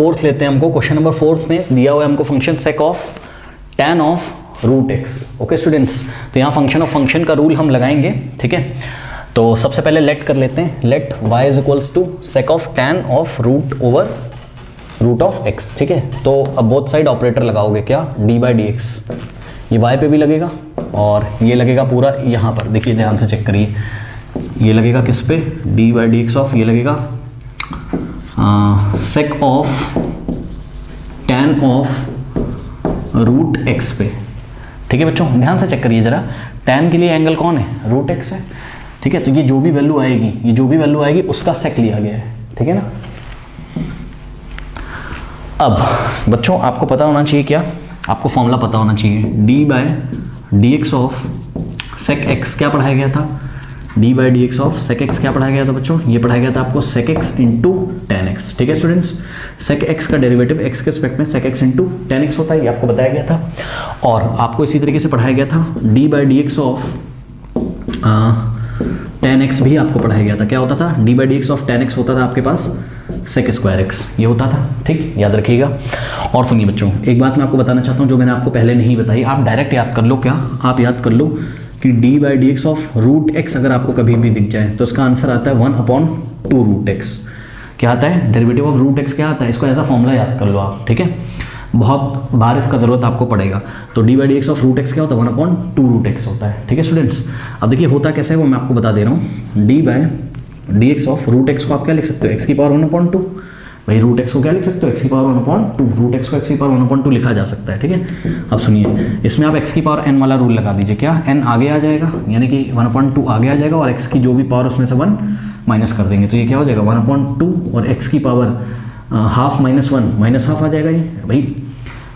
Fourth लेते हैं हमको, क्वेश्चन नंबर 4 में दिया हुआ है हमको function sec of tan of root x. Okay students, तो यहाँ फंक्शन ऑफ फंक्शन का रूल हम लगाएंगे, ठीक है। तो सबसे पहले लेट कर लेते हैं, let y is equals to sec of tan of root over root of x, ठीक है। तो अब बोथ साइड ऑपरेटर लगाओगे क्या, d/dx, ये y पे भी लगेगा और ये लगेगा पूरा यहाँ पर, देखिए ध्यान से चेक करिए, ये लगेगा किस पे, d/dx ऑफ, ये लगेगा sec of tan of root x पे, ठीक है बच्चों। ध्यान से चेक करिए जरा, tan के लिए एंगल कौन है, रूट x है, ठीक है। तो ये जो भी वैल्यू आएगी, ये जो भी वैल्यू आएगी उसका सेक लिया गया है, ठीक है ना। अब बच्चों आपको पता होना चाहिए क्या, आपको फॉर्मूला पता होना चाहिए, d/dx ऑफ सेक x क्या पढ़ाया गया था, d/dx ऑफ सेक x क्या पढ़ाया गया था बच्चों, ये पढ़ाया गया था आपको सेक x इंटू tan x, ठीक है स्टूडेंट्स। सेक x का डेरिवेटिव x के रिस्पेक्ट में सेक x इंटू tan x होता है, ये आपको बताया गया था। और आपको इसी तरीके से पढ़ाया गया था d/dx ऑफ tan x भी आपको पढ़ाया गया था, क्या होता था, d/dx ऑफ tan x होता था आपके पास सेक स्क्वायर x, ये होता था, ठीक, याद रखिएगा। और सुनिए बच्चों, एक बात मैं आपको बताना चाहता हूँ जो मैंने आपको पहले नहीं बताई, आप डायरेक्ट याद कर लो, क्या आप याद कर लो कि d/dx ऑफ रूट x अगर आपको कभी भी दिख जाए तो इसका आंसर आता है 1/2 रूट x। क्या आता है, डेरिवेटिव ऑफ रूट x क्या आता है, इसको ऐसा फॉर्मूला याद कर लो आप, ठीक है। बहुत बार इसका ज़रूरत आपको पड़ेगा। तो d/dx ऑफ रूट x क्या होता है, 1/2 रूट x होता है, ठीक है स्टूडेंट्स। अब देखिए होता कैसे है वो मैं आपको बता दे रहा हूँ, d/dx ऑफ रूट x को आप क्या लिख सकते हो, x की पावर 1/2, भाई रूट x को क्या लिख सकते हो, x की पावर 1/2, रूट x को x की पावर 1/2 लिखा जा सकता है, ठीक है। अब सुनिए, इसमें आप x की पावर n वाला रूल लगा दीजिए, क्या n आगे आ जाएगा, यानी कि 1/2 आगे आ जाएगा और x की जो भी पावर उसमें से 1 माइनस कर देंगे, तो ये क्या हो जाएगा 1/2 और x की power half minus 1 minus half आ जाएगा। ये भाई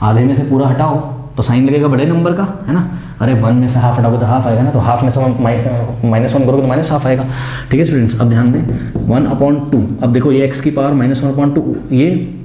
आधे में से पूरा हटाओ तो साइन लगेगा बड़े नंबर का, है ना। अरे 1 में से हाफ हटाओगे तो हाफ आएगा ना, तो हाफ में से -1 करोगे तो माइनस हाफ आएगा, ठीक है स्टूडेंट्स। अब ध्यान दें 1/2, अब देखो ये x की पावर -1/2, ये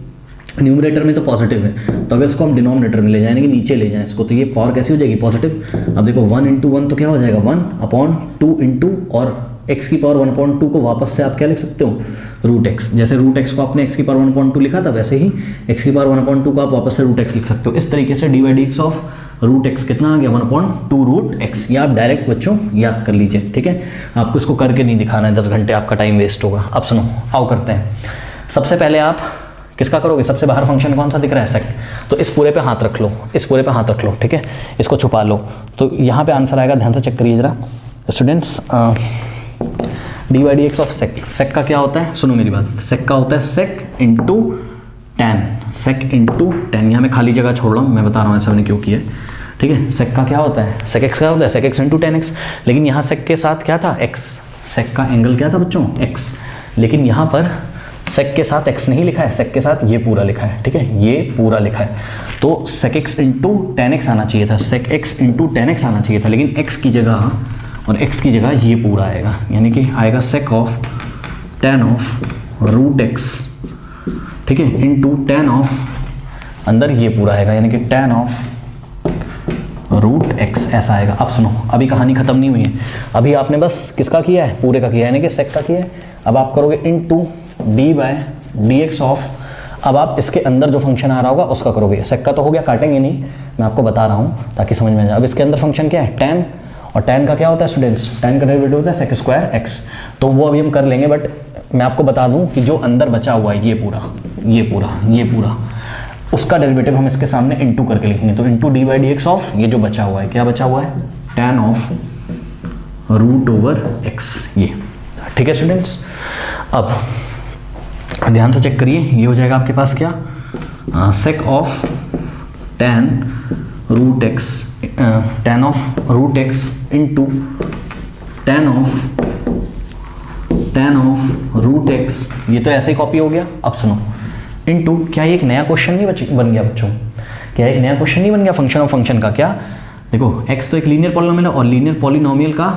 न्यूमरेटर में तो पॉजिटिव है, तो अगर इसको हम डिनोमिनेटर में ले जाएंगे, नीचे ले जाएं इसको, तो ये पावर कैसी हो जाएगी, पॉजिटिव। अब देखो 1 × 1 तो क्या हो जाएगा 1/2 इंटू, और x की पावर 1/2 को वापस से आप क्या लिख सकते हो, रूट x। जैसे रूट x को आपने x की पावर 1/2 लिखा था, वैसे ही x की पावर 1/2 को आप वापस से रूट x लिख सकते हो। इस तरीके से d/dx ऑफ रूट x कितना आ गया, 1/2 रूट x। या आप डायरेक्ट बच्चों याद कर लीजिए, ठीक है। आपको इसको करके नहीं दिखाना है, 10 घंटे आपका टाइम वेस्ट होगा। अब सुनो, आओ करते हैं। सबसे पहले आप किसका करोगे, सबसे बाहर फंक्शन कौन सा दिख रहा है, सेक। तो इस पूरे पे हाथ रख लो, इस पूरे पे हाथ रख लो, ठीक है, इसको छुपा लो। तो यहाँ पे आंसर आएगा, ध्यान से चेक करिए जरा स्टूडेंट्स, d/dx ऑफ सेक। सेक का क्या होता है, सुनो मेरी बात, सेक का होता है सेक इंटू टैन, सेक इंटू टैन। यहाँ मैं खाली जगह छोड़ रहा हूँ, मैं बता रहा हूँ ऐसा मैंने क्यों किया, ठीक है। सेक का क्या होता है, सेक एक्स क्या होता है, sec x into tan x. लेकिन यहाँ सेक के साथ क्या था, एक्स, सेक का एंगल क्या था बच्चों, एक्स। लेकिन यहाँ पर सेक के साथ एक्स नहीं लिखा है, सेक के साथ ये पूरा लिखा है, ठीक है, ये पूरा लिखा है। तो sec x into tan x आना चाहिए था, sec x into tan x आना चाहिए था, लेकिन एक्स की जगह और x की जगह ये पूरा आएगा, यानी कि आएगा sec of tan of root x, ठीक है, इंटू tan ऑफ, अंदर ये पूरा आएगा, यानी कि tan ऑफ रूट x, ऐसा आएगा। अब सुनो, अभी कहानी खत्म नहीं हुई है, अभी आपने बस किसका किया है, पूरे का किया है, यानी कि सेक का किया है। अब आप करोगे इंटू d/dx ऑफ, अब आप इसके अंदर जो फंक्शन आ रहा होगा उसका करोगे। सेक का तो हो गया, काटेंगे नहीं, मैं आपको बता रहा हूँ ताकि समझ में आ जाए। अब इसके अंदर फंक्शन क्या है, tan, और tan का क्या होता है स्टूडेंट्स, tan का डेरिवेटिव होता है सेक स्क्वायर x। तो वो अभी हम कर लेंगे, बट मैं आपको बता दूं कि जो अंदर बचा हुआ है ये पूरा, ये पूरा, ये पूरा, उसका डेरिवेटिव हम इसके सामने इंटू करके लिखेंगे। तो इंटू d/dx ऑफ ये जो बचा हुआ है, क्या बचा हुआ है, tan of root over x, ये, ठीक है स्टूडेंट्स। अब ध्यान से चेक करिए, ये हो जाएगा आपके पास क्या, sec of tan root x, tan of root x into tan of root x, ये तो ऐसे ही कॉपी हो गया। अब सुनो, इंटू, क्या ये एक नया क्वेश्चन नहीं बन गया बच्चों, क्या एक नया क्वेश्चन नहीं बन गया फंक्शन ऑफ फंक्शन का। क्या देखो, x तो एक लीनियर पॉलिनोमियल है और लीनियर पॉलिनोमियल का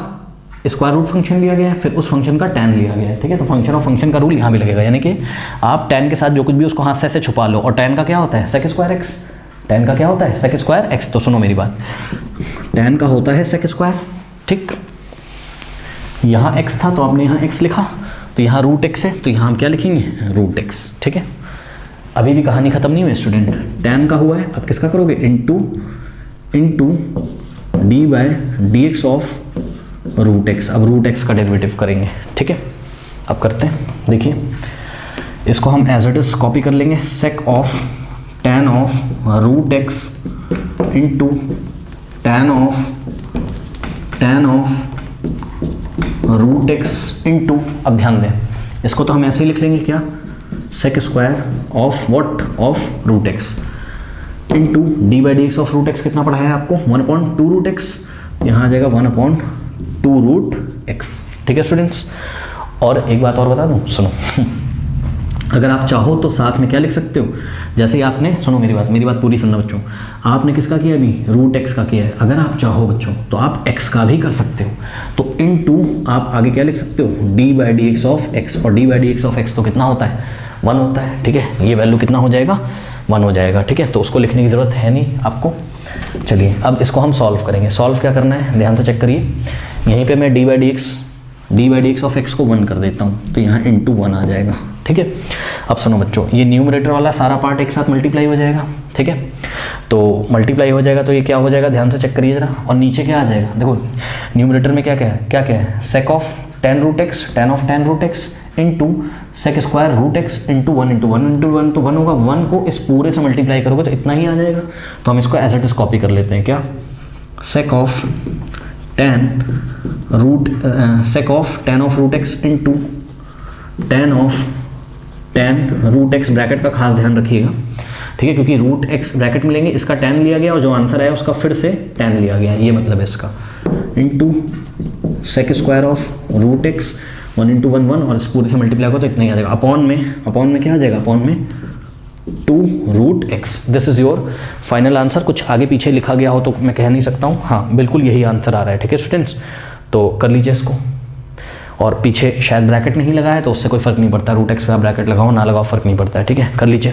स्क्वायर रूट फंक्शन लिया गया है, फिर उस फंक्शन का tan लिया गया है, ठीक है। तो फंक्शन ऑफ फंक्शन का रूल यहाँ भी लगेगा, यानी कि आप tan के साथ जो कुछ भी उसको हाथ से ऐसे छुपा लो। और tan का क्या होता है, सेक स्क्वायर x, tan का क्या होता है, सेक स्क्वायर x। तो सुनो मेरी बात, tan का होता है सेक स्क्वायर, ठीक। यहाँ x था तो आपने यहाँ x लिखा, तो यहाँ रूट x है, तो यहाँ हम क्या लिखेंगे, रूट x, ठीक है। अभी भी कहानी खत्म नहीं हुई स्टूडेंट, tan का हुआ है, अब किसका करोगे, into d by d x of root x. अब रूट एक्स का डेरिवेटिव करेंगे, ठीक है। अब करते हैं, देखिए इसको हम एज इट इज कॉपी कर लेंगे, sec of tan of root x into tan of root x into, अब ध्यान दें इसको तो हम ऐसे ही लिख लेंगे क्या, sec square of what, of root x into d by d x of root x कितना पढ़ा है आपको, 1/2 रूट एक्स, यहाँ आ जाएगा 1/2 रूट एक्स, ठीक है स्टूडेंट्स। और एक बात और बता दूँ, सुनो अगर आप चाहो तो साथ में क्या लिख सकते हो, जैसे ही आपने, सुनो मेरी बात पूरी सुनना बच्चों, आपने किसका किया अभी, रूट एक्स का किया है, अगर आप चाहो बच्चों तो आप एक्स का भी कर सकते हो, तो इनटू आप आगे क्या लिख सकते हो, d by d x of x, और d by d x of x तो कितना होता है, 1 होता है, ठीक है। ये वैल्यू कितना हो जाएगा, 1 हो जाएगा, ठीक है। तो उसको लिखने की ज़रूरत है नहीं आपको। चलिए अब इसको हम सॉल्व करेंगे। सॉल्व क्या करना है, ध्यान से चेक करिए, यहीं पे मैं D by d x of x को 1 कर देता हूँ, तो यहाँ इंटू 1 आ जाएगा, ठीक है। अब सुनो बच्चों, ये न्यूमरेटर वाला सारा पार्ट एक साथ मल्टीप्लाई हो जाएगा, ठीक है। तो मल्टीप्लाई हो जाएगा तो ये क्या हो जाएगा, ध्यान से चेक करिए जरा, और नीचे क्या आ जाएगा, देखो न्यूमरेटर में क्या क्या है, sec of tan root x, tan of tan root x into sec square root x into 1 into 1 into 1 तो 1 होगा, 1 को इस पूरे से मल्टीप्लाई करोगे तो इतना ही आ जाएगा। तो हम इसको एज इट इज कॉपी कर लेते हैं, क्या, sec of tan of root x into tan of tan root x, bracket का खास ध्यान रखिएगा, ठीक है, क्योंकि रूट एक्स ब्रैकेट में लेंगे, इसका tan लिया गया और जो आंसर आया उसका फिर से tan लिया गया, ये मतलब है इसका, into sec square of root x 1 into 1 1, और इस पूरे से मल्टीप्लाई होगा तो इतना ही आ जाएगा, अपॉन में क्या आ जाएगा, अपॉन में 2 root x. This is your final answer. कुछ आगे पीछे लिखा गया हो तो मैं कह नहीं सकता हूँ, हाँ बिल्कुल यही आंसर आ रहा है, ठीक है स्टूडेंट्स। तो कर लीजिए इसको, और पीछे शायद ब्रैकेट नहीं लगा है तो उससे कोई फर्क नहीं पड़ता, रूट एक्स का ब्रैकेट लगाओ ना लगाओ फर्क नहीं पड़ता है, ठीक है, कर लीजिए।